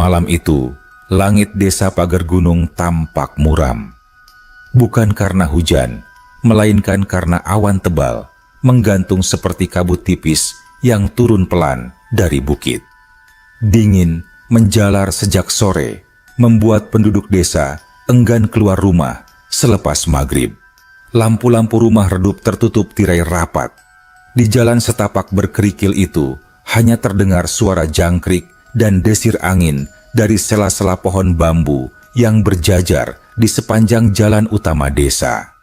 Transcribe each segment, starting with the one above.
Malam itu, langit desa Pagar Gunung tampak muram. Bukan karena hujan, melainkan karena awan tebal menggantung seperti kabut tipis yang turun pelan dari bukit. Dingin menjalar sejak sore, membuat penduduk desa enggan keluar rumah selepas maghrib. Lampu-lampu rumah redup tertutup tirai rapat. Di jalan setapak berkerikil itu, hanya terdengar suara jangkrik dan desir angin dari sela-sela pohon bambu yang berjajar di sepanjang jalan utama desa.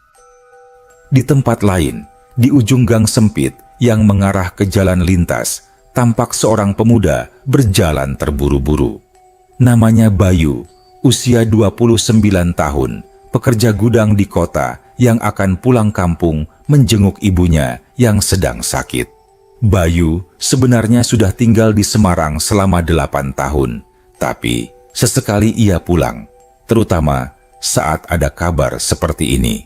Di tempat lain, di ujung gang sempit yang mengarah ke jalan lintas, tampak seorang pemuda berjalan terburu-buru. Namanya Bayu, usia 29 tahun, pekerja gudang di kota yang akan pulang kampung menjenguk ibunya yang sedang sakit. Bayu sebenarnya sudah tinggal di Semarang selama 8 tahun, tapi sesekali ia pulang, terutama saat ada kabar seperti ini.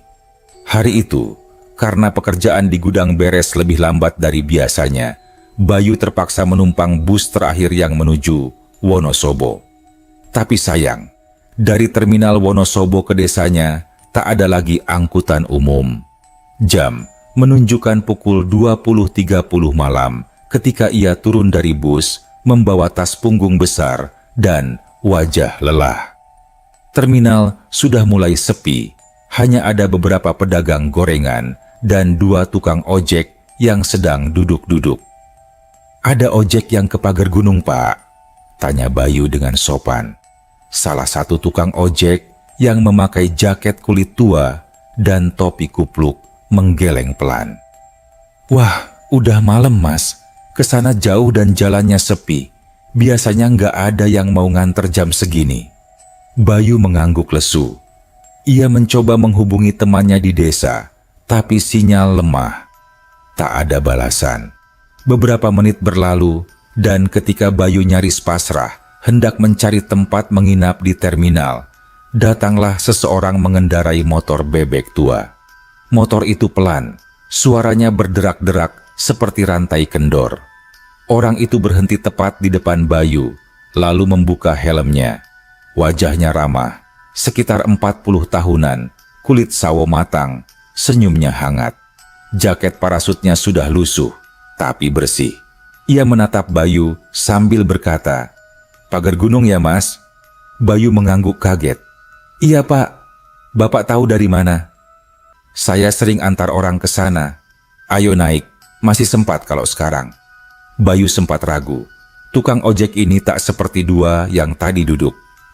Hari itu, karena pekerjaan di gudang beres lebih lambat dari biasanya, Bayu terpaksa menumpang bus terakhir yang menuju Wonosobo. Tapi sayang, dari terminal Wonosobo ke desanya tak ada lagi angkutan umum. Jam menunjukkan pukul 20.30 malam ketika ia turun dari bus membawa tas punggung besar dan wajah lelah. Terminal sudah mulai sepi, hanya ada beberapa pedagang gorengan dan 2 tukang ojek yang sedang duduk-duduk. "Ada ojek yang ke Pagar Gunung, Pak?" tanya Bayu dengan sopan. Salah satu tukang ojek yang memakai jaket kulit tua dan topi kupluk menggeleng pelan. "Wah, udah malam, Mas. Kesana jauh dan jalannya sepi. Biasanya nggak ada yang mau nganter jam segini." Bayu mengangguk lesu. Ia mencoba menghubungi temannya di desa, tapi sinyal lemah. Tak ada balasan. Beberapa menit berlalu, dan ketika Bayu nyaris pasrah, hendak mencari tempat menginap di terminal, datanglah seseorang mengendarai motor bebek tua. Motor itu pelan, suaranya berderak-derak seperti rantai kendor. Orang itu berhenti tepat di depan Bayu, lalu membuka helmnya. Wajahnya ramah, sekitar 40 tahunan, kulit sawo matang, senyumnya hangat. Jaket parasutnya sudah lusuh, tapi bersih. Ia menatap Bayu sambil berkata, "Pagar Gunung ya, Mas?" Bayu mengangguk kaget. "Iya, Pak. Bapak tahu dari mana?" "Saya sering antar orang ke sana. Ayo naik, masih sempat kalau sekarang." Bayu sempat ragu. Tukang ojek ini tak seperti 2 yang tadi duduk.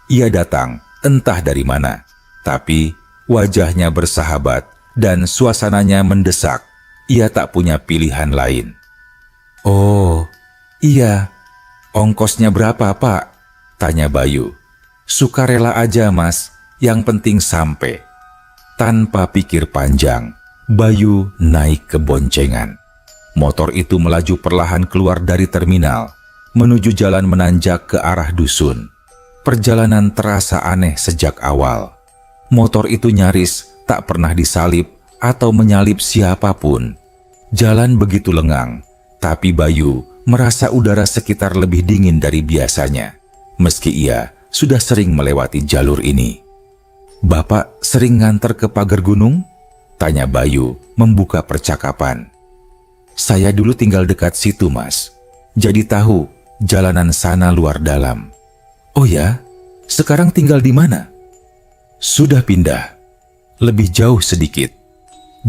Ia datang entah dari mana, tapi wajahnya bersahabat dan suasananya mendesak. Ia tak punya pilihan lain. "Oh, iya. Ongkosnya berapa, Pak?" tanya Bayu. "Sukarela aja, Mas. Yang penting sampai." Tanpa pikir panjang, Bayu naik ke boncengan. Motor itu melaju perlahan keluar dari terminal, menuju jalan menanjak ke arah dusun. Perjalanan terasa aneh sejak awal. Motor itu nyaris tak pernah disalip atau menyalip siapapun. Jalan begitu lengang, tapi Bayu merasa udara sekitar lebih dingin dari biasanya, meski ia sudah sering melewati jalur ini. "Bapak sering nganter ke Pagar Gunung?" tanya Bayu membuka percakapan. "Saya dulu tinggal dekat situ, Mas. Jadi tahu jalanan sana luar dalam." "Oh ya? Sekarang tinggal di mana?" "Sudah pindah. Lebih jauh sedikit."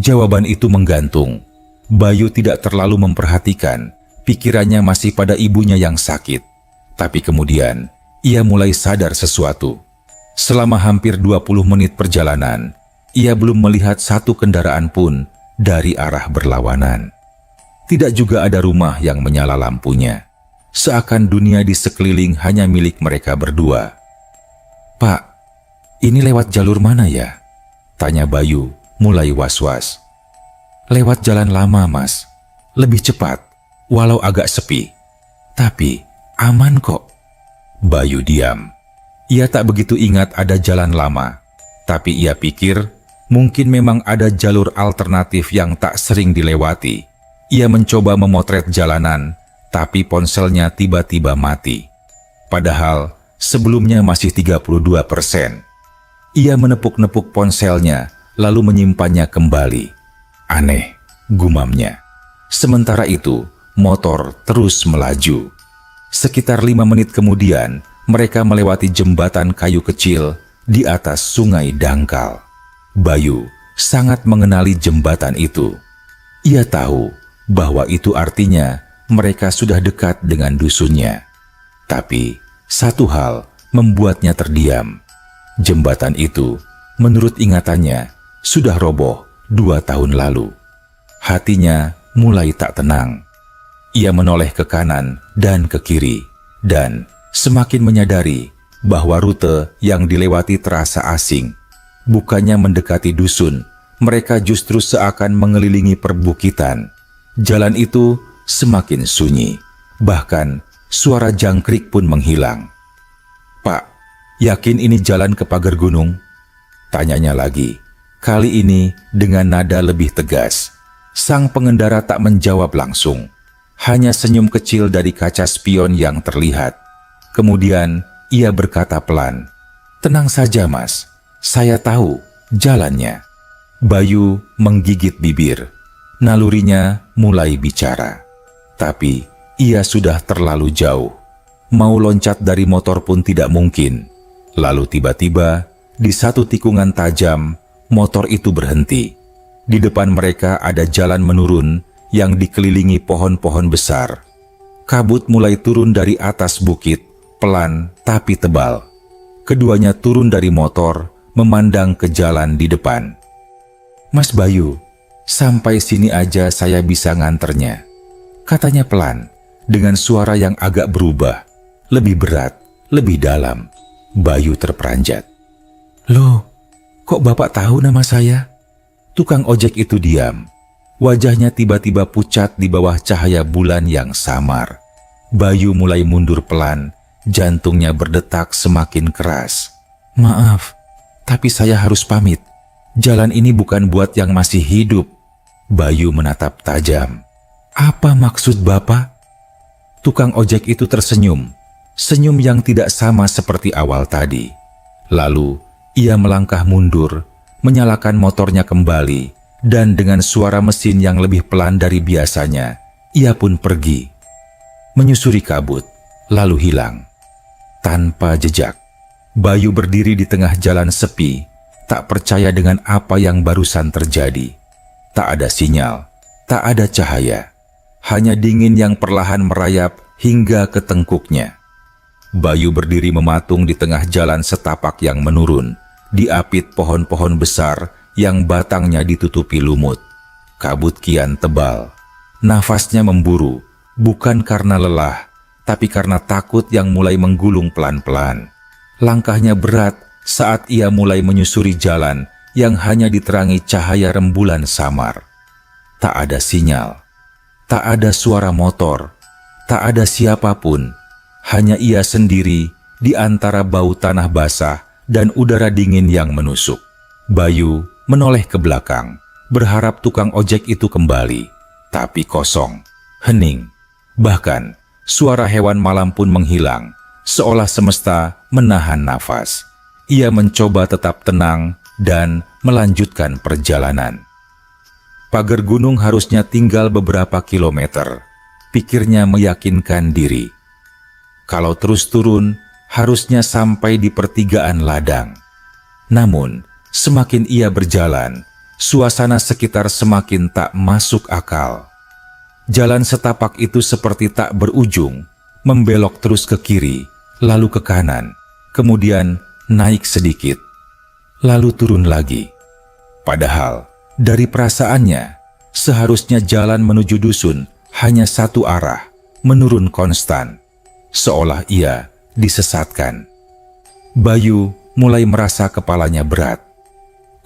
Jawaban itu menggantung. Bayu tidak terlalu memperhatikan, pikirannya masih pada ibunya yang sakit. Tapi kemudian, ia mulai sadar sesuatu. Selama hampir 20 menit perjalanan, ia belum melihat satu kendaraan pun dari arah berlawanan. Tidak juga ada rumah yang menyala lampunya. Seakan dunia di sekeliling hanya milik mereka berdua. "Pak, ini lewat jalur mana ya?" tanya Bayu mulai was-was. "Lewat jalan lama, Mas. Lebih cepat, walau agak sepi. Tapi aman kok." Bayu diam. Ia tak begitu ingat ada jalan lama, tapi ia pikir mungkin memang ada jalur alternatif yang tak sering dilewati. Ia mencoba memotret jalanan, tapi ponselnya tiba-tiba mati. Padahal sebelumnya masih 32%. Ia menepuk-nepuk ponselnya, lalu menyimpannya kembali. Aneh, gumamnya. Sementara itu, motor terus melaju. Sekitar 5 menit kemudian, mereka melewati jembatan kayu kecil di atas sungai dangkal. Bayu sangat mengenali jembatan itu. Ia tahu bahwa itu artinya mereka sudah dekat dengan dusunnya. Tapi, satu hal membuatnya terdiam. Jembatan itu, menurut ingatannya, sudah roboh 2 tahun lalu. Hatinya mulai tak tenang. Ia menoleh ke kanan dan ke kiri, dan semakin menyadari bahwa rute yang dilewati terasa asing. Bukannya mendekati dusun, mereka justru seakan mengelilingi perbukitan. Jalan itu semakin sunyi, bahkan suara jangkrik pun menghilang. "Pak, yakin ini jalan ke pagar gunung?" tanyanya lagi, kali ini dengan nada lebih tegas. Sang pengendara tak menjawab langsung, hanya senyum kecil dari kaca spion yang terlihat. Kemudian ia berkata pelan, "Tenang saja mas, saya tahu jalannya." Bayu menggigit bibir, nalurinya mulai bicara. Tapi ia sudah terlalu jauh. Mau loncat dari motor pun tidak mungkin. Lalu tiba-tiba, di satu tikungan tajam, motor itu berhenti. Di depan mereka ada jalan menurun yang dikelilingi pohon-pohon besar. Kabut mulai turun dari atas bukit, pelan tapi tebal. Keduanya turun dari motor, memandang ke jalan di depan. "Mas Bayu, sampai sini aja saya bisa nganternya," katanya pelan, dengan suara yang agak berubah, lebih berat, lebih dalam. Bayu terperanjat. "Loh, kok Bapak tahu nama saya?" Tukang ojek itu diam. Wajahnya tiba-tiba pucat di bawah cahaya bulan yang samar. Bayu mulai mundur pelan, jantungnya berdetak semakin keras. "Maaf, tapi saya harus pamit. Jalan ini bukan buat yang masih hidup." Bayu menatap tajam. "Apa maksud Bapak?" Tukang ojek itu tersenyum, senyum yang tidak sama seperti awal tadi. Lalu ia melangkah mundur, menyalakan motornya kembali, dan dengan suara mesin yang lebih pelan dari biasanya, ia pun pergi. Menyusuri kabut, lalu hilang. Tanpa jejak, Bayu berdiri di tengah jalan sepi, tak percaya dengan apa yang barusan terjadi. Tak ada sinyal, tak ada cahaya, hanya dingin yang perlahan merayap hingga ke tengkuknya. Bayu berdiri mematung di tengah jalan setapak yang menurun, diapit pohon-pohon besar yang batangnya ditutupi lumut. Kabut kian tebal. Nafasnya memburu, bukan karena lelah, tapi karena takut yang mulai menggulung pelan-pelan. Langkahnya berat saat ia mulai menyusuri jalan yang hanya diterangi cahaya rembulan samar. Tak ada sinyal, tak ada suara motor, tak ada siapapun, hanya ia sendiri di antara bau tanah basah dan udara dingin yang menusuk. Bayu menoleh ke belakang, berharap tukang ojek itu kembali, tapi kosong, hening. Bahkan, suara hewan malam pun menghilang, seolah semesta menahan nafas. Ia mencoba tetap tenang dan melanjutkan perjalanan. Pagar gunung harusnya tinggal beberapa kilometer, pikirnya meyakinkan diri. Kalau terus turun, harusnya sampai di pertigaan ladang. Namun, semakin ia berjalan, suasana sekitar semakin tak masuk akal. Jalan setapak itu seperti tak berujung, membelok terus ke kiri, lalu ke kanan, kemudian naik sedikit, lalu turun lagi. Padahal, dari perasaannya, seharusnya jalan menuju dusun hanya satu arah, menurun konstan, seolah ia disesatkan. Bayu mulai merasa kepalanya berat.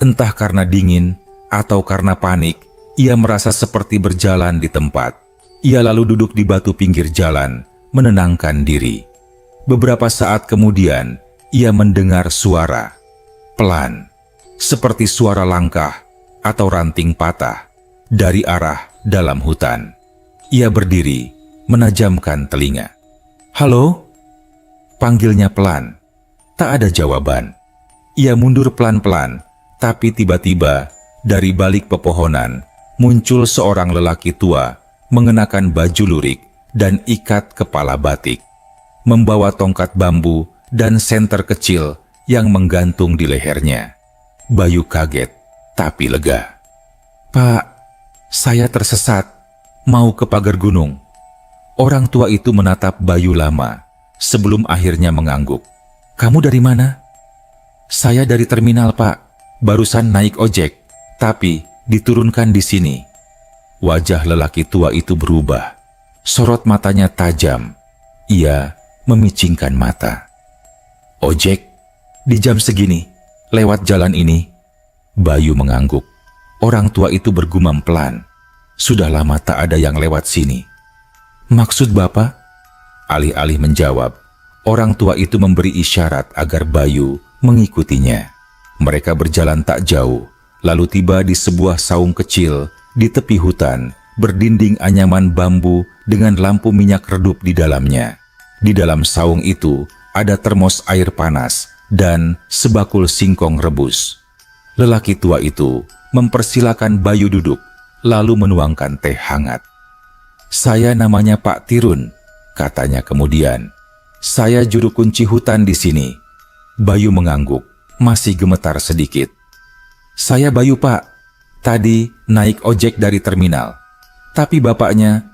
Entah karena dingin atau karena panik, ia merasa seperti berjalan di tempat. Ia lalu duduk di batu pinggir jalan, menenangkan diri. Beberapa saat kemudian, ia mendengar suara pelan, seperti suara langkah atau ranting patah dari arah dalam hutan. Ia berdiri, menajamkan telinga. "Halo?" Panggilnya pelan. Tak ada jawaban. Ia mundur pelan-pelan, tapi tiba-tiba dari balik pepohonan muncul seorang lelaki tua mengenakan baju lurik dan ikat kepala batik, membawa tongkat bambu dan senter kecil yang menggantung di lehernya. Bayu kaget, tapi lega. "Pak, saya tersesat, mau ke pagar gunung." Orang tua itu menatap Bayu lama, sebelum akhirnya mengangguk. "Kamu dari mana?" "Saya dari terminal, Pak. Barusan naik ojek, tapi diturunkan di sini." Wajah lelaki tua itu berubah. Sorot matanya tajam. Ia memicingkan mata. "Ojek? Di jam segini? Lewat jalan ini?" Bayu mengangguk. Orang tua itu bergumam pelan. "Sudah lama tak ada yang lewat sini." "Maksud Bapak?" Alih-alih menjawab, orang tua itu memberi isyarat agar Bayu mengikutinya. Mereka berjalan tak jauh, lalu tiba di sebuah saung kecil di tepi hutan, berdinding anyaman bambu dengan lampu minyak redup di dalamnya. Di dalam saung itu ada termos air panas dan sebakul singkong rebus. Lelaki tua itu mempersilakan Bayu duduk, lalu menuangkan teh hangat. "Saya namanya Pak Tirun," katanya kemudian. "Saya juru kunci hutan di sini." Bayu mengangguk, masih gemetar sedikit. "Saya Bayu, Pak. Tadi naik ojek dari terminal. Tapi bapaknya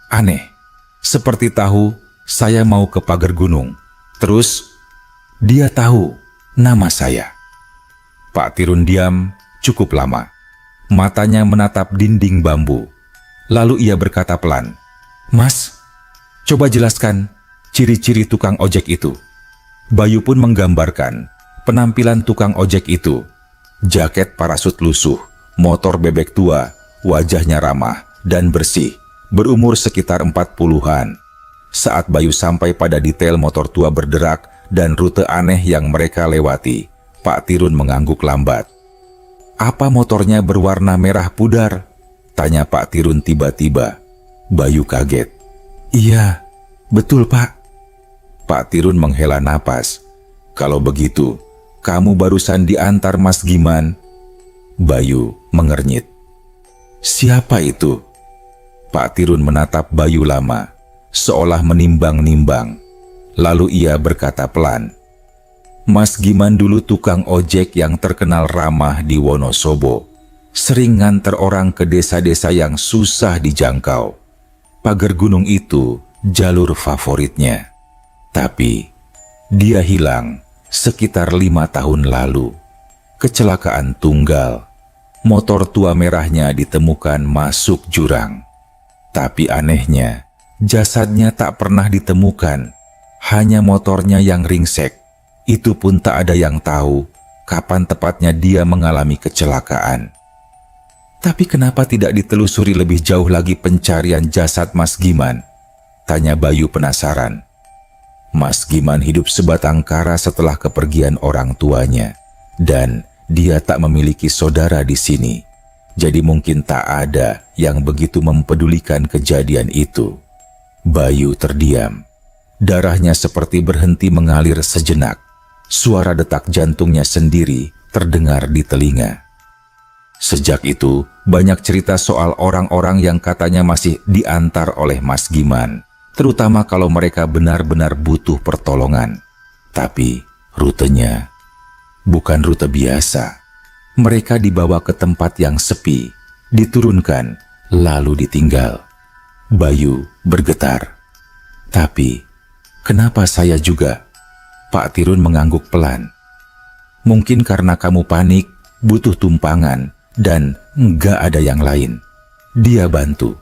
aneh. Seperti tahu saya mau ke pagar gunung. Terus dia tahu nama saya." Pak Tirun diam cukup lama. Matanya menatap dinding bambu. Lalu ia berkata pelan, "Mas, coba jelaskan ciri-ciri tukang ojek itu." Bayu pun menggambarkan penampilan tukang ojek itu. Jaket parasut lusuh, motor bebek tua, wajahnya ramah dan bersih, berumur sekitar 40-an. Saat Bayu sampai pada detail motor tua berderak dan rute aneh yang mereka lewati, Pak Tirun mengangguk lambat. "Apa motornya berwarna merah pudar?" tanya Pak Tirun tiba-tiba. Bayu kaget. "Iya, betul Pak." Pak Tirun menghela napas. "Kalau begitu, kamu barusan diantar Mas Giman?" Bayu mengernyit. "Siapa itu?" Pak Tirun menatap Bayu lama, seolah menimbang-nimbang. Lalu ia berkata pelan, "Mas Giman dulu tukang ojek yang terkenal ramah di Wonosobo. Sering nganter orang ke desa-desa yang susah dijangkau. Pagar gunung itu jalur favoritnya. Tapi dia hilang sekitar 5 tahun lalu. Kecelakaan tunggal. Motor tua merahnya ditemukan masuk jurang. Tapi anehnya, jasadnya tak pernah ditemukan. Hanya motornya yang ringsek. Itu pun tak ada yang tahu kapan tepatnya dia mengalami kecelakaan." "Tapi kenapa tidak ditelusuri lebih jauh lagi pencarian jasad Mas Giman?" tanya Bayu penasaran. "Mas Giman hidup sebatang kara setelah kepergian orang tuanya, dan dia tak memiliki saudara di sini. Jadi mungkin tak ada yang begitu mempedulikan kejadian itu." Bayu terdiam. Darahnya seperti berhenti mengalir sejenak. Suara detak jantungnya sendiri terdengar di telinga. Sejak itu, banyak cerita soal orang-orang yang katanya masih diantar oleh Mas Giman, terutama kalau mereka benar-benar butuh pertolongan. Tapi rutenya bukan rute biasa. Mereka dibawa ke tempat yang sepi, diturunkan, lalu ditinggal. Bayu bergetar. "Tapi kenapa saya juga?" Pak Tirun mengangguk pelan. "Mungkin karena kamu panik, butuh tumpangan, dan enggak ada yang lain." Dia bantu.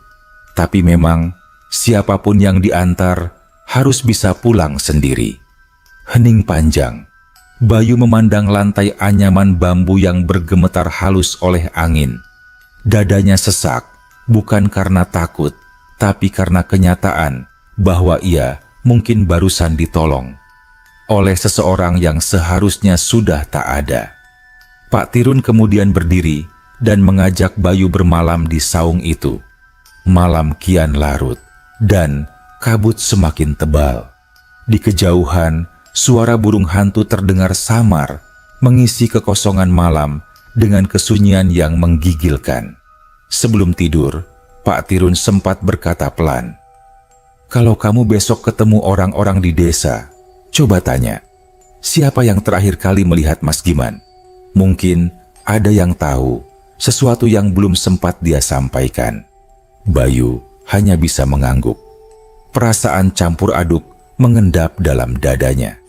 "Tapi memang siapapun yang diantar harus bisa pulang sendiri." Hening panjang. Bayu memandang lantai anyaman bambu yang bergemetar halus oleh angin. Dadanya sesak, bukan karena takut, tapi karena kenyataan bahwa ia mungkin barusan ditolong oleh seseorang yang seharusnya sudah tak ada. Pak Tirun kemudian berdiri dan mengajak Bayu bermalam di saung itu. Malam kian larut dan kabut semakin tebal. Di kejauhan, suara burung hantu terdengar samar, mengisi kekosongan malam dengan kesunyian yang menggigilkan. Sebelum tidur, Pak Tirun sempat berkata pelan, "Kalau kamu besok ketemu orang-orang di desa, coba tanya, siapa yang terakhir kali melihat Mas Giman? Mungkin ada yang tahu sesuatu yang belum sempat dia sampaikan." Bayu hanya bisa mengangguk. Perasaan campur aduk mengendap dalam dadanya.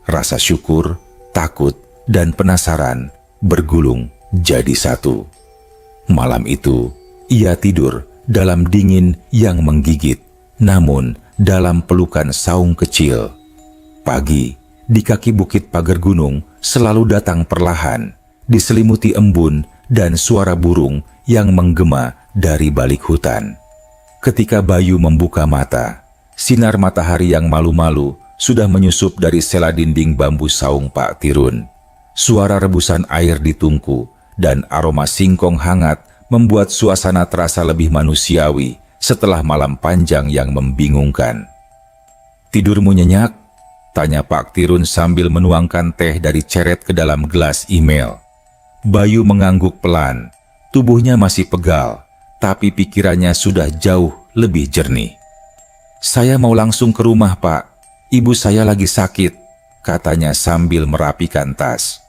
Rasa syukur, takut, dan penasaran bergulung jadi satu. Malam itu, ia tidur dalam dingin yang menggigit, namun dalam pelukan saung kecil. Pagi, di kaki bukit pagar gunung selalu datang perlahan, diselimuti embun dan suara burung yang menggema dari balik hutan. Ketika Bayu membuka mata, sinar matahari yang malu-malu sudah menyusup dari sela dinding bambu saung Pak Tirun. Suara rebusan air di tungku dan aroma singkong hangat membuat suasana terasa lebih manusiawi setelah malam panjang yang membingungkan. "Tidurmu nyenyak?" tanya Pak Tirun sambil menuangkan teh dari ceret ke dalam gelas email. Bayu mengangguk pelan. Tubuhnya masih pegal, tapi pikirannya sudah jauh lebih jernih. "Saya mau langsung ke rumah, Pak. Ibu saya lagi sakit," katanya sambil merapikan tas.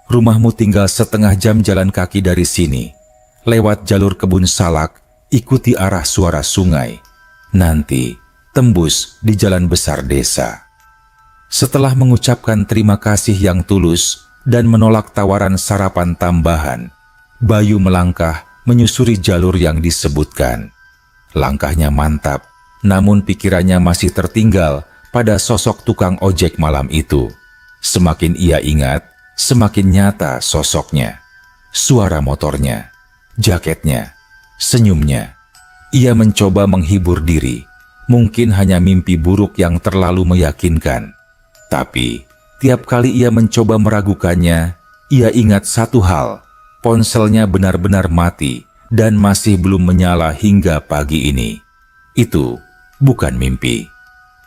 "Rumahmu tinggal setengah jam jalan kaki dari sini. Lewat jalur kebun salak, ikuti arah suara sungai. Nanti tembus di jalan besar desa." Setelah mengucapkan terima kasih yang tulus dan menolak tawaran sarapan tambahan, Bayu melangkah menyusuri jalur yang disebutkan. Langkahnya mantap, namun pikirannya masih tertinggal pada sosok tukang ojek malam itu. Semakin ia ingat, semakin nyata sosoknya. Suara motornya, jaketnya, senyumnya. Ia mencoba menghibur diri. Mungkin hanya mimpi buruk yang terlalu meyakinkan. Tapi, tiap kali ia mencoba meragukannya, ia ingat satu hal. Ponselnya benar-benar mati dan masih belum menyala hingga pagi ini. Itu bukan mimpi.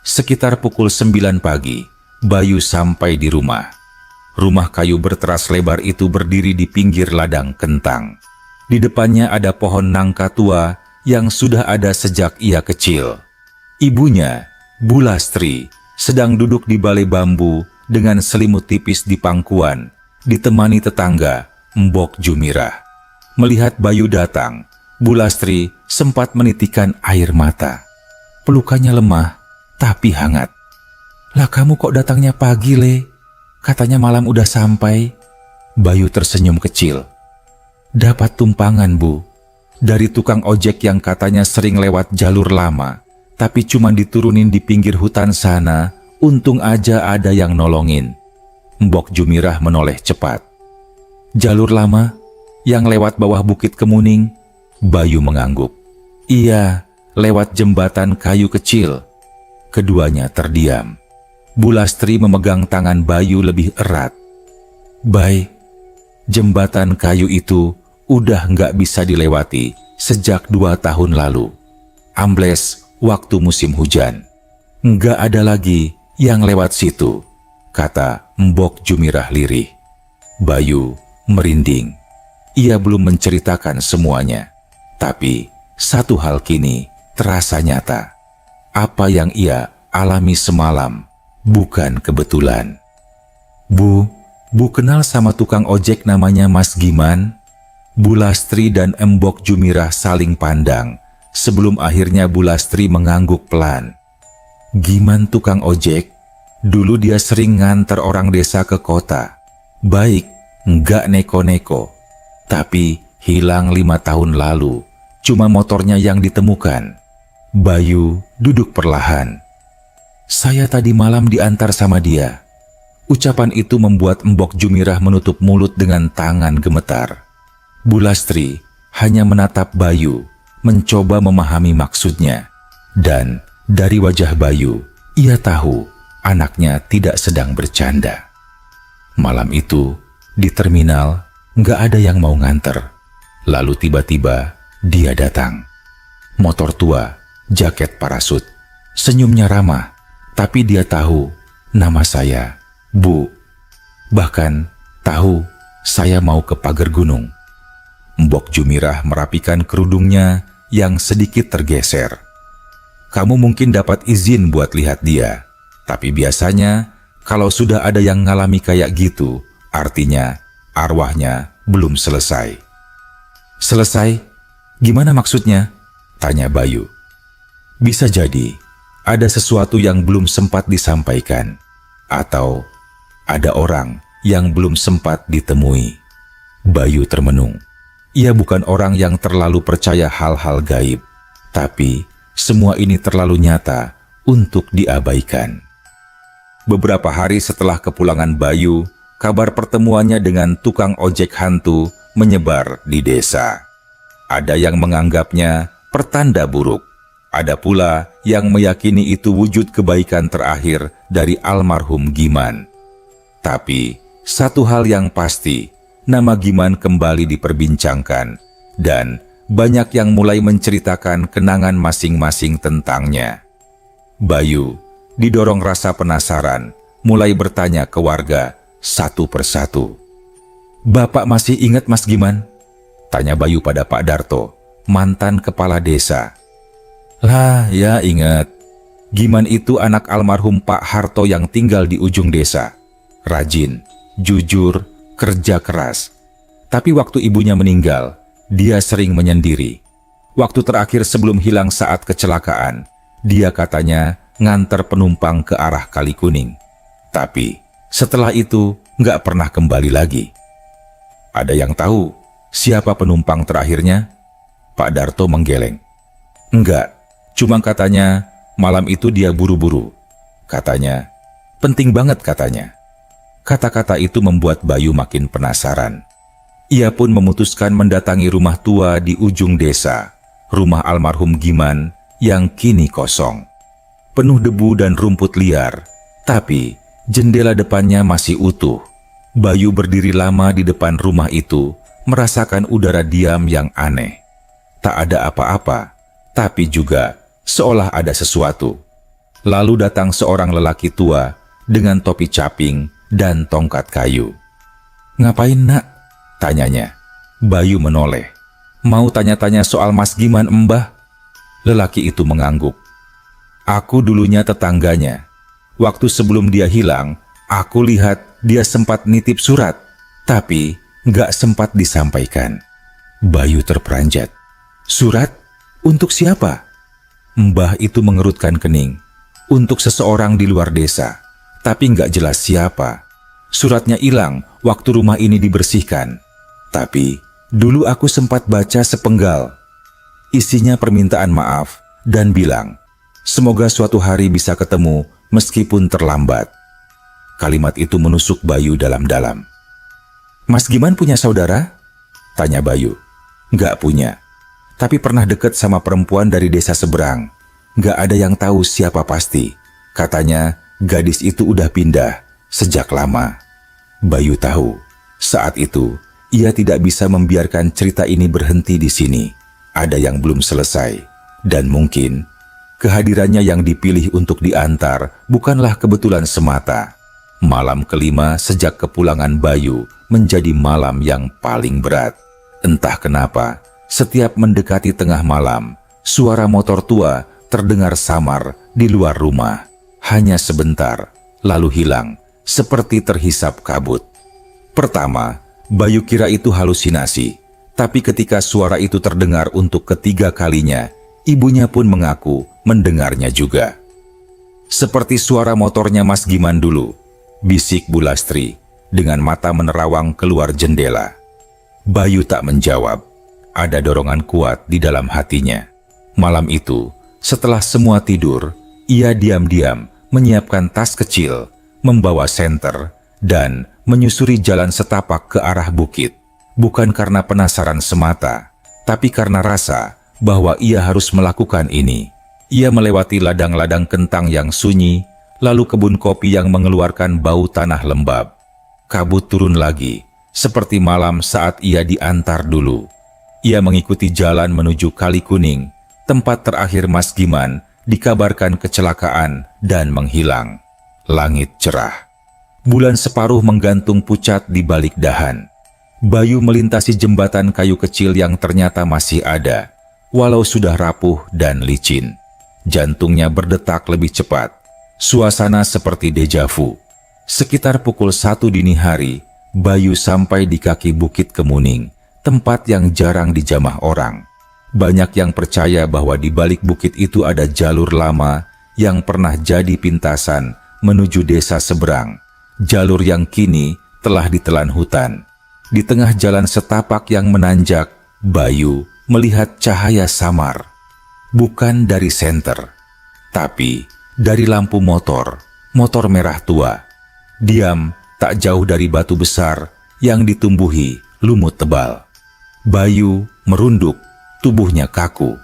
Sekitar pukul 9 pagi, Bayu sampai di rumah. Rumah kayu berteras lebar itu berdiri di pinggir ladang kentang. Di depannya ada pohon nangka tua yang sudah ada sejak ia kecil. Ibunya, Bu Lastri, sedang duduk di balai bambu dengan selimut tipis di pangkuan, ditemani tetangga, Mbok Jumirah. Melihat Bayu datang, Bu Lastri sempat menitikkan air mata. Pelukannya lemah, tapi hangat. "Lah kamu kok datangnya pagi, Le? Katanya malam udah sampai." Bayu tersenyum kecil. "Dapat tumpangan, Bu. Dari tukang ojek yang katanya sering lewat jalur lama, tapi cuma diturunin di pinggir hutan sana, untung aja ada yang nolongin." Mbok Jumirah menoleh cepat. "Jalur lama? Yang lewat bawah Bukit Kemuning?" Bayu mengangguk. "Iya, lewat jembatan kayu kecil." Keduanya terdiam. Bu Lastri memegang tangan Bayu lebih erat. "Bay, jembatan kayu itu udah nggak bisa dilewati sejak 2 tahun lalu. Ambles waktu musim hujan. Nggak ada lagi yang lewat situ," kata Mbok Jumirah lirih. Bayu merinding. Ia belum menceritakan semuanya. Tapi satu hal kini terasa nyata. Apa yang ia alami semalam bukan kebetulan. Bu kenal sama tukang ojek namanya Mas Giman?" Bu Lastri dan Mbok Jumirah saling pandang sebelum akhirnya Bu Lastri mengangguk pelan. "Giman tukang ojek? Dulu dia sering nganter orang desa ke kota. Baik, nggak neko-neko. Tapi hilang 5 tahun lalu. Cuma motornya yang ditemukan." Bayu duduk perlahan. "Saya tadi malam diantar sama dia." Ucapan itu membuat Mbok Jumirah menutup mulut dengan tangan gemetar. Bu Lastri hanya menatap Bayu, mencoba memahami maksudnya. Dan dari wajah Bayu, ia tahu anaknya tidak sedang bercanda. Malam itu, di terminal, nggak ada yang mau nganter. Lalu tiba-tiba, dia datang. Motor tua, jaket parasut, senyumnya ramah, Tapi dia tahu nama saya, Bu. Bahkan tahu saya mau ke pagar gunung. Mbok Jumirah merapikan kerudungnya yang sedikit tergeser. Kamu mungkin dapat izin buat lihat dia, tapi biasanya kalau sudah ada yang ngalami kayak gitu, artinya arwahnya belum selesai. Selesai? Gimana maksudnya? Tanya Bayu. Bisa jadi ada sesuatu yang belum sempat disampaikan, atau ada orang yang belum sempat ditemui. Bayu termenung. Ia bukan orang yang terlalu percaya hal-hal gaib, tapi semua ini terlalu nyata untuk diabaikan. Beberapa hari setelah kepulangan Bayu, kabar pertemuannya dengan tukang ojek hantu menyebar di desa. Ada yang menganggapnya pertanda buruk. Ada pula yang meyakini itu wujud kebaikan terakhir dari almarhum Giman. Tapi satu hal yang pasti, nama Giman kembali diperbincangkan dan banyak yang mulai menceritakan kenangan masing-masing tentangnya. Bayu didorong rasa penasaran, mulai bertanya ke warga satu persatu. Bapak masih ingat Mas Giman? Tanya Bayu pada Pak Darto, mantan kepala desa. Lah, ya ingat. Giman itu anak almarhum Pak Harto yang tinggal di ujung desa. Rajin, jujur, kerja keras. Tapi waktu ibunya meninggal, dia sering menyendiri. Waktu terakhir sebelum hilang saat kecelakaan, dia katanya nganter penumpang ke arah Kali Kuning. Tapi setelah itu nggak pernah kembali lagi. Ada yang tahu siapa penumpang terakhirnya? Pak Darto menggeleng. Enggak, cuma katanya malam itu dia buru-buru. Katanya, penting banget katanya. Kata-kata itu membuat Bayu makin penasaran. Ia pun memutuskan mendatangi rumah tua di ujung desa, rumah almarhum Giman yang kini kosong. Penuh debu dan rumput liar, tapi jendela depannya masih utuh. Bayu berdiri lama di depan rumah itu, merasakan udara diam yang aneh. Tak ada apa-apa, tapi juga seolah ada sesuatu. Lalu datang seorang lelaki tua dengan topi caping dan tongkat kayu. Ngapain nak? Tanyanya. Bayu menoleh. Mau tanya-tanya soal Mas Giman, Mbah? Lelaki itu mengangguk. Aku dulunya tetangganya. Waktu sebelum dia hilang, aku lihat dia sempat nitip surat, tapi nggak sempat disampaikan. Bayu terperanjat. Surat? Untuk siapa? Mbah itu mengerutkan kening. Untuk seseorang di luar desa, tapi nggak jelas siapa. Suratnya hilang waktu rumah ini dibersihkan. Tapi dulu aku sempat baca sepenggal. Isinya permintaan maaf dan bilang, semoga suatu hari bisa ketemu meskipun terlambat. Kalimat itu menusuk Bayu dalam-dalam. Mas Giman punya saudara? Tanya Bayu. Nggak punya, tapi pernah deket sama perempuan dari desa seberang. Nggak ada yang tahu siapa pasti. Katanya gadis itu udah pindah sejak lama. Bayu tahu, saat itu ia tidak bisa membiarkan cerita ini berhenti di sini. Ada yang belum selesai, dan mungkin kehadirannya yang dipilih untuk diantar bukanlah kebetulan semata. Malam kelima sejak kepulangan Bayu menjadi malam yang paling berat. Entah kenapa, setiap mendekati tengah malam, suara motor tua terdengar samar di luar rumah. Hanya sebentar, lalu hilang, seperti terhisap kabut. Pertama, Bayu kira itu halusinasi, tapi ketika suara itu terdengar untuk ketiga kalinya, ibunya pun mengaku mendengarnya juga. Seperti suara motornya Mas Giman dulu, bisik Bu Lastri dengan mata menerawang keluar jendela. Bayu tak menjawab. Ada dorongan kuat di dalam hatinya. Malam itu, setelah semua tidur, ia diam-diam menyiapkan tas kecil, membawa senter, dan menyusuri jalan setapak ke arah bukit. Bukan karena penasaran semata, tapi karena rasa bahwa ia harus melakukan ini. Ia melewati ladang-ladang kentang yang sunyi, lalu kebun kopi yang mengeluarkan bau tanah lembab. Kabut turun lagi, seperti malam saat ia diantar dulu. Ia mengikuti jalan menuju Kali Kuning, tempat terakhir Mas Giman dikabarkan kecelakaan dan menghilang. Langit cerah. Bulan separuh menggantung pucat di balik dahan. Bayu melintasi jembatan kayu kecil yang ternyata masih ada, walau sudah rapuh dan licin. Jantungnya berdetak lebih cepat. Suasana seperti dejavu. Sekitar pukul 1 dini hari, Bayu sampai di kaki Bukit Kemuning, tempat yang jarang dijamah orang. Banyak yang percaya bahwa di balik bukit itu ada jalur lama yang pernah jadi pintasan menuju desa seberang. Jalur yang kini telah ditelan hutan. Di tengah jalan setapak yang menanjak, Bayu melihat cahaya samar. Bukan dari senter, tapi dari lampu motor merah tua. Diam tak jauh dari batu besar yang ditumbuhi lumut tebal. Bayu merunduk. Tubuhnya kaku,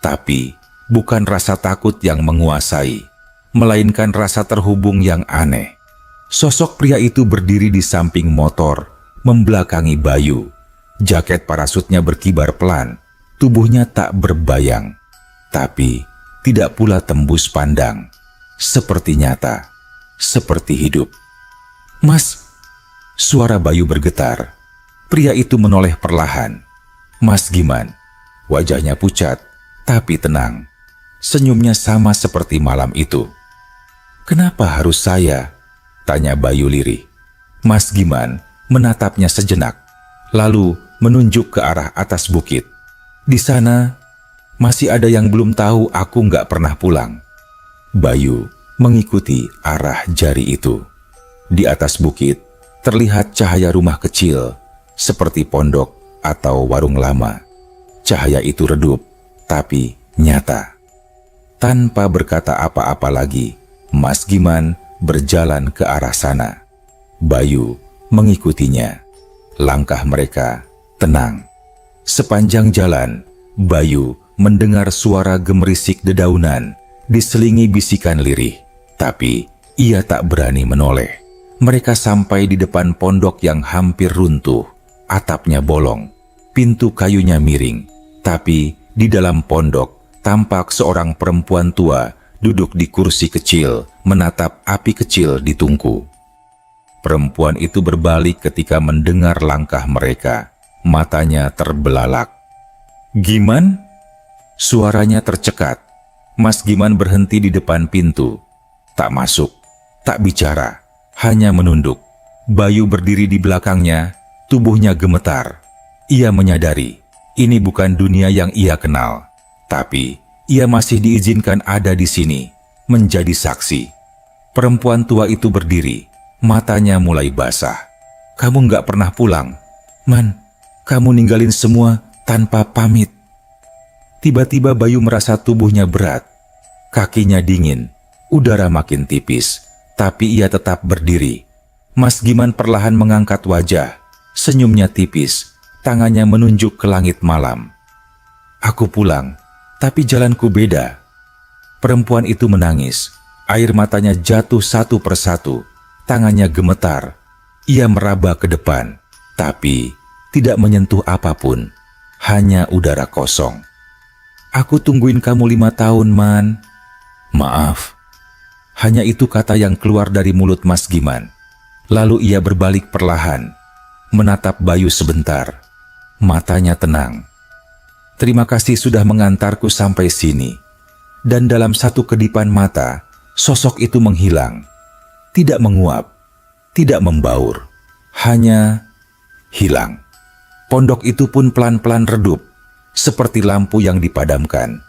tapi bukan rasa takut yang menguasai, melainkan rasa terhubung yang aneh. Sosok pria itu berdiri di samping motor, membelakangi Bayu. Jaket parasutnya berkibar pelan, tubuhnya tak berbayang, tapi tidak pula tembus pandang. Seperti nyata, seperti hidup. "Mas!" Suara Bayu bergetar. Pria itu menoleh perlahan. "Mas Giman." Wajahnya pucat, tapi tenang. Senyumnya sama seperti malam itu. "Kenapa harus saya?" tanya Bayu lirih. Mas Giman menatapnya sejenak, lalu menunjuk ke arah atas bukit. "Di sana masih ada yang belum tahu aku nggak pernah pulang." Bayu mengikuti arah jari itu. Di atas bukit terlihat cahaya rumah kecil, seperti pondok atau warung lama. Cahaya itu redup, tapi nyata. Tanpa berkata apa-apa lagi, Mas Giman berjalan ke arah sana. Bayu mengikutinya. Langkah mereka tenang. Sepanjang jalan, Bayu mendengar suara gemerisik dedaunan, diselingi bisikan lirih. Tapi ia tak berani menoleh. Mereka sampai di depan pondok yang hampir runtuh. Atapnya bolong, pintu kayunya miring. Tapi di dalam pondok tampak seorang perempuan tua duduk di kursi kecil menatap api kecil di tungku. Perempuan itu berbalik ketika mendengar langkah mereka. Matanya terbelalak. "Giman?" Suaranya tercekat. Mas Giman berhenti di depan pintu. Tak masuk, tak bicara, hanya menunduk. Bayu berdiri di belakangnya, tubuhnya gemetar. Ia menyadari ini bukan dunia yang ia kenal, tapi ia masih diizinkan ada di sini, menjadi saksi. Perempuan tua itu berdiri, matanya mulai basah. "Kamu nggak pernah pulang, Man. Kamu ninggalin semua tanpa pamit." Tiba-tiba Bayu merasa tubuhnya berat. Kakinya dingin, udara makin tipis, tapi ia tetap berdiri. Mas Giman perlahan mengangkat wajah, senyumnya tipis. Tangannya menunjuk ke langit malam. "Aku pulang, tapi jalanku beda." Perempuan itu menangis. Air matanya jatuh satu persatu. Tangannya gemetar. Ia meraba ke depan, tapi tidak menyentuh apapun. Hanya udara kosong. "Aku tungguin kamu 5 tahun, Man." "Maaf." Hanya itu kata yang keluar dari mulut Mas Giman. Lalu ia berbalik perlahan, menatap Bayu sebentar. Matanya tenang. "Terima kasih sudah mengantarku sampai sini." Dan dalam satu kedipan mata, sosok itu menghilang. Tidak menguap, tidak membaur, hanya hilang. Pondok itu pun pelan-pelan redup, seperti lampu yang dipadamkan.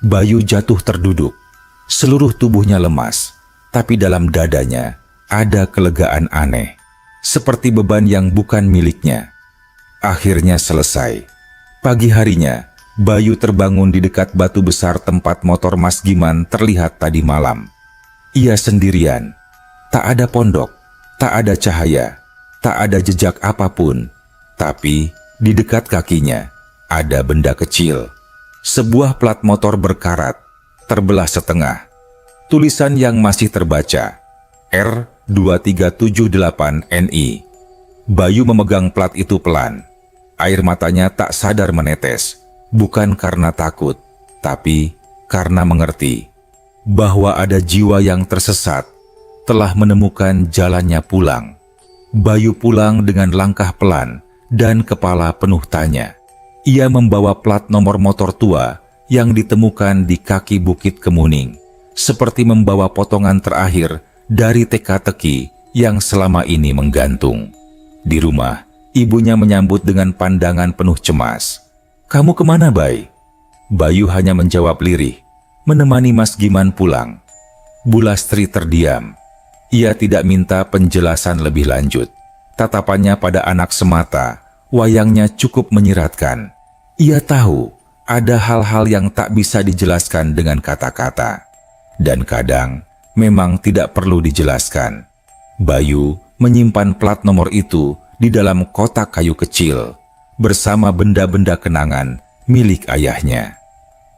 Bayu jatuh terduduk. Seluruh tubuhnya lemas, tapi dalam dadanya ada kelegaan aneh, seperti beban yang bukan miliknya. Akhirnya selesai. Pagi harinya, Bayu terbangun di dekat batu besar tempat motor Mas Giman terlihat tadi malam. Ia sendirian. Tak ada pondok, tak ada cahaya, tak ada jejak apapun. Tapi di dekat kakinya ada benda kecil. Sebuah plat motor berkarat, terbelah setengah. Tulisan yang masih terbaca, R2378NI. Bayu memegang plat itu pelan. Air matanya tak sadar menetes, bukan karena takut, tapi karena mengerti. bahwa ada jiwa yang tersesat telah menemukan jalannya pulang. Bayu pulang dengan langkah pelan dan kepala penuh tanya. Ia membawa plat nomor motor tua yang ditemukan di kaki Bukit Kemuning, seperti membawa potongan terakhir dari teka-teki yang selama ini menggantung. Di rumah, ibunya menyambut dengan pandangan penuh cemas. "Kamu kemana, Bay?" Bayu hanya menjawab lirih, "Menemani Mas Giman pulang." Bu Lastri terdiam. Ia tidak minta penjelasan lebih lanjut. Tatapannya pada anak semata, wayangnya cukup menyiratkan. Ia tahu ada hal-hal yang tak bisa dijelaskan dengan kata-kata. Dan kadang memang tidak perlu dijelaskan. Bayu menyimpan plat nomor itu di dalam kotak kayu kecil bersama benda-benda kenangan milik ayahnya.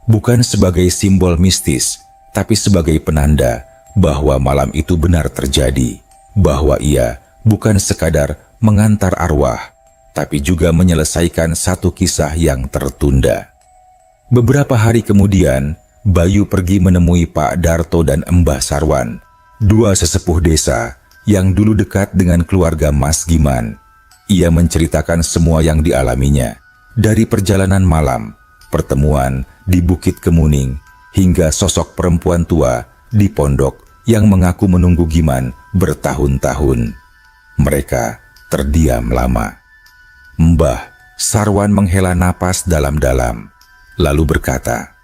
Bukan sebagai simbol mistis, tapi sebagai penanda bahwa malam itu benar terjadi, bahwa ia bukan sekadar mengantar arwah, tapi juga menyelesaikan satu kisah yang tertunda. Beberapa hari kemudian, Bayu pergi menemui Pak Darto dan Mbah Sarwan, dua sesepuh desa yang dulu dekat dengan keluarga Mas Giman. Ia menceritakan semua yang dialaminya, dari perjalanan malam, pertemuan di Bukit Kemuning, hingga sosok perempuan tua di pondok yang mengaku menunggu Giman bertahun-tahun. Mereka terdiam lama. Mbah Sarwan menghela napas dalam-dalam, lalu berkata,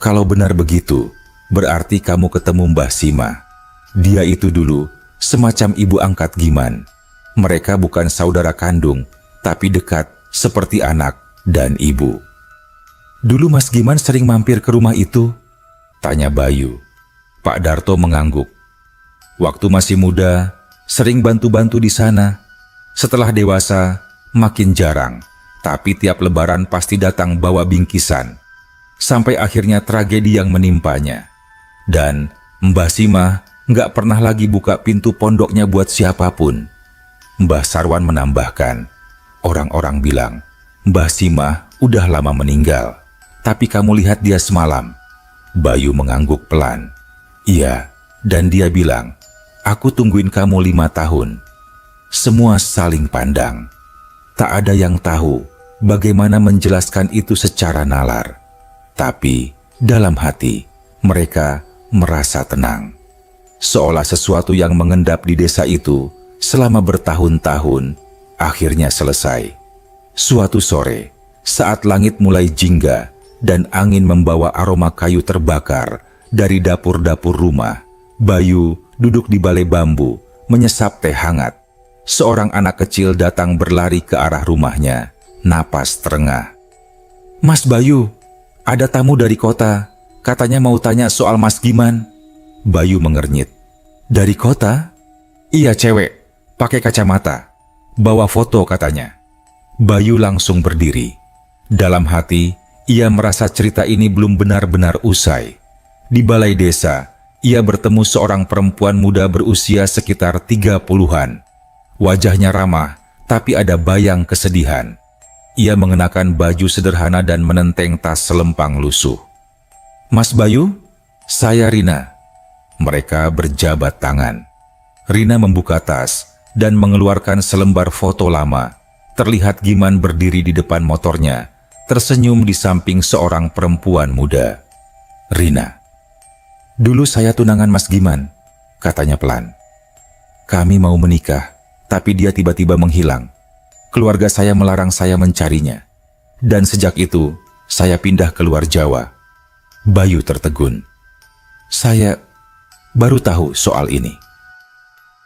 "Kalau benar begitu, berarti kamu ketemu Mbah Sima. Dia itu dulu semacam ibu angkat Giman. Mereka bukan saudara kandung, tapi dekat seperti anak dan ibu." "Dulu Mas Giman sering mampir ke rumah itu?" tanya Bayu. Pak Darto mengangguk. "Waktu masih muda, sering bantu-bantu di sana. Setelah dewasa, makin jarang. Tapi tiap lebaran pasti datang bawa bingkisan. Sampai akhirnya tragedi yang menimpanya. Dan Mbah Sima nggak pernah lagi buka pintu pondoknya buat siapapun." Mbah Sarwan menambahkan, "Orang-orang bilang, Mbah Sima udah lama meninggal. Tapi kamu lihat dia semalam." Bayu mengangguk pelan. "Iya, dan dia bilang, aku tungguin kamu 5 tahun. Semua saling pandang. Tak ada yang tahu bagaimana menjelaskan itu secara nalar. Tapi dalam hati mereka merasa tenang. Seolah sesuatu yang mengendap di desa itu selama bertahun-tahun akhirnya selesai. Suatu sore, saat langit mulai jingga dan angin membawa aroma kayu terbakar dari dapur-dapur rumah, Bayu duduk di balai bambu menyesap teh hangat. Seorang anak kecil datang berlari ke arah rumahnya, napas terengah. "Mas Bayu, ada tamu dari kota. Katanya mau tanya soal Mas Giman." Bayu mengernyit. "Dari kota?" "Iya, cewek, pakai kacamata. Bawa foto katanya." Bayu langsung berdiri. Dalam hati, ia merasa cerita ini belum benar-benar usai. Di balai desa, ia bertemu seorang perempuan muda berusia sekitar 30-an. Wajahnya ramah, tapi ada bayang kesedihan. Ia mengenakan baju sederhana dan menenteng tas selempang lusuh. "Mas Bayu, saya Rina." Mereka berjabat tangan. Rina membuka tas dan mengeluarkan selembar foto lama. Terlihat Giman berdiri di depan motornya, tersenyum di samping seorang perempuan muda. "Rina, dulu saya tunangan Mas Giman," katanya pelan. "Kami mau menikah, tapi dia tiba-tiba menghilang. Keluarga saya melarang saya mencarinya. Dan sejak itu, saya pindah ke luar Jawa." Bayu tertegun. "Saya baru tahu soal ini."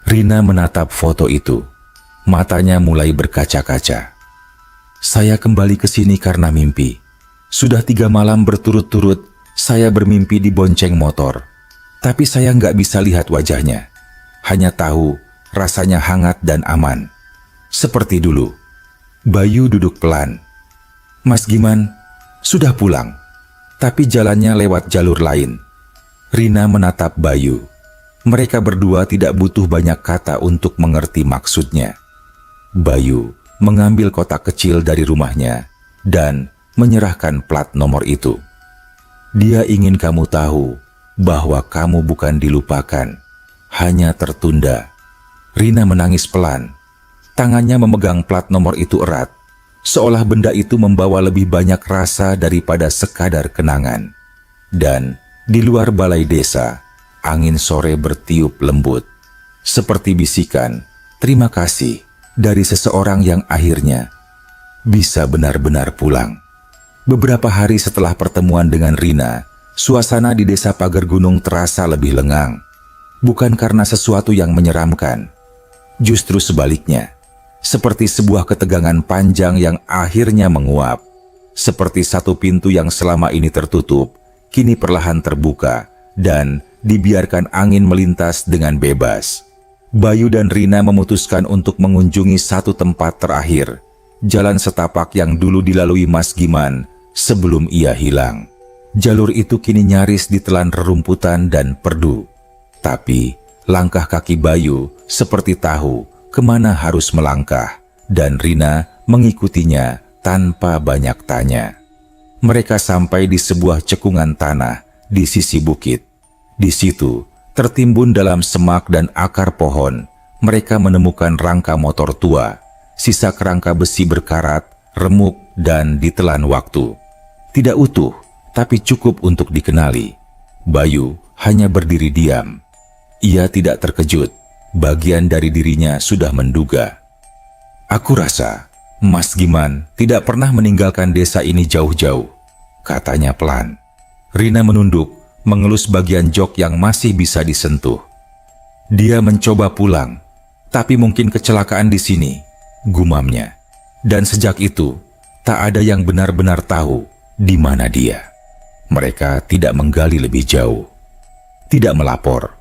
Rina menatap foto itu. Matanya mulai berkaca-kaca. "Saya kembali ke sini karena mimpi. Sudah 3 malam berturut-turut saya bermimpi dibonceng motor. Tapi saya nggak bisa lihat wajahnya. Hanya tahu rasanya hangat dan aman. Seperti dulu." Bayu duduk pelan. "Mas Giman sudah pulang, tapi jalannya lewat jalur lain." Rina menatap Bayu. Mereka berdua tidak butuh banyak kata untuk mengerti maksudnya. Bayu mengambil kotak kecil dari rumahnya dan menyerahkan plat nomor itu. "Dia ingin kamu tahu bahwa kamu bukan dilupakan, hanya tertunda." Rina menangis pelan. Tangannya memegang plat nomor itu erat, seolah benda itu membawa lebih banyak rasa daripada sekadar kenangan. Dan di luar balai desa, angin sore bertiup lembut, seperti bisikan terima kasih dari seseorang yang akhirnya bisa benar-benar pulang. Beberapa hari setelah pertemuan dengan Rina, suasana di desa Pagar Gunung terasa lebih lengang. Bukan karena sesuatu yang menyeramkan, justru sebaliknya, seperti sebuah ketegangan panjang yang akhirnya menguap. Seperti satu pintu yang selama ini tertutup, kini perlahan terbuka dan dibiarkan angin melintas dengan bebas. Bayu dan Rina memutuskan untuk mengunjungi satu tempat terakhir, jalan setapak yang dulu dilalui Mas Giman sebelum ia hilang. Jalur itu kini nyaris ditelan rerumputan dan perdu. Tapi langkah kaki Bayu seperti tahu kemana harus melangkah, dan Rina mengikutinya tanpa banyak tanya. Mereka sampai di sebuah cekungan tanah di sisi bukit. Di situ, tertimbun dalam semak dan akar pohon, mereka menemukan rangka motor tua, sisa kerangka besi berkarat, remuk, dan ditelan waktu. Tidak utuh, tapi cukup untuk dikenali. Bayu hanya berdiri diam. Ia tidak terkejut, bagian dari dirinya sudah menduga. "Aku rasa Mas Giman tidak pernah meninggalkan desa ini jauh-jauh," katanya pelan. Rina menunduk, mengelus bagian jok yang masih bisa disentuh. "Dia mencoba pulang, tapi mungkin kecelakaan di sini," gumamnya. Dan sejak itu, tak ada yang benar-benar tahu di mana dia. Mereka tidak menggali lebih jauh, tidak melapor,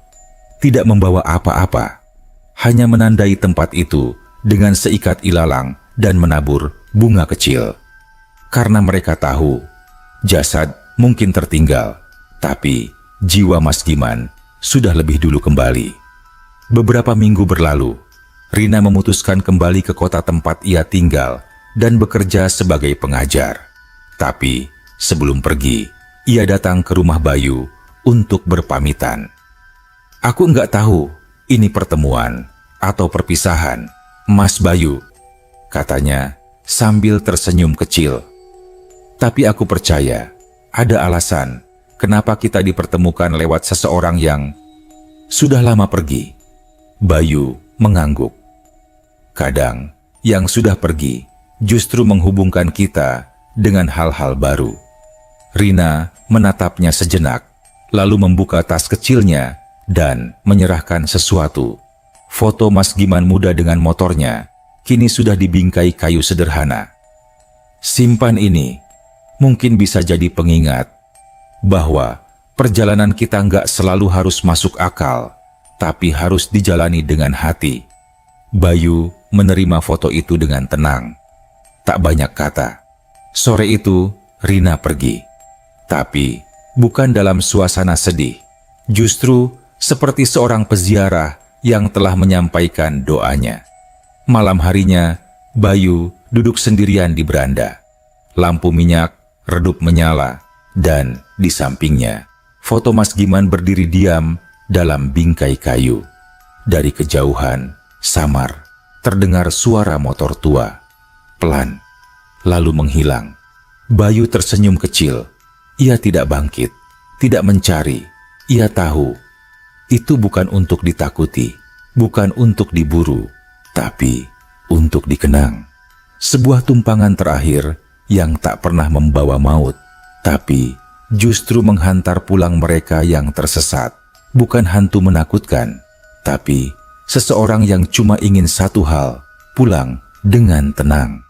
tidak membawa apa-apa, hanya menandai tempat itu dengan seikat ilalang dan menabur bunga kecil. Karena mereka tahu, jasad mungkin tertinggal, tapi jiwa Mas Giman sudah lebih dulu kembali. Beberapa minggu berlalu, Rina memutuskan kembali ke kota tempat ia tinggal dan bekerja sebagai pengajar. Tapi sebelum pergi, ia datang ke rumah Bayu untuk berpamitan. "Aku nggak tahu ini pertemuan atau perpisahan, Mas Bayu," katanya sambil tersenyum kecil. "Tapi aku percaya ada alasan kenapa kita dipertemukan lewat seseorang yang sudah lama pergi." Bayu mengangguk. "Kadang yang sudah pergi justru menghubungkan kita dengan hal-hal baru." Rina menatapnya sejenak, lalu membuka tas kecilnya dan menyerahkan sesuatu. Foto Mas Giman muda dengan motornya kini sudah dibingkai kayu sederhana. "Simpan ini, mungkin bisa jadi pengingat bahwa perjalanan kita nggak selalu harus masuk akal, tapi harus dijalani dengan hati." Bayu menerima foto itu dengan tenang. Tak banyak kata. Sore itu, Rina pergi. Tapi bukan dalam suasana sedih. Justru seperti seorang peziarah yang telah menyampaikan doanya. Malam harinya, Bayu duduk sendirian di beranda. Lampu minyak redup menyala, dan di sampingnya, foto Mas Giman berdiri diam dalam bingkai kayu. Dari kejauhan, samar, terdengar suara motor tua, pelan, lalu menghilang. Bayu tersenyum kecil. Ia tidak bangkit, tidak mencari. Ia tahu, itu bukan untuk ditakuti, bukan untuk diburu, tapi untuk dikenang. Sebuah tumpangan terakhir yang tak pernah membawa maut, tapi justru menghantar pulang mereka yang tersesat. Bukan hantu menakutkan, tapi seseorang yang cuma ingin satu hal, pulang dengan tenang.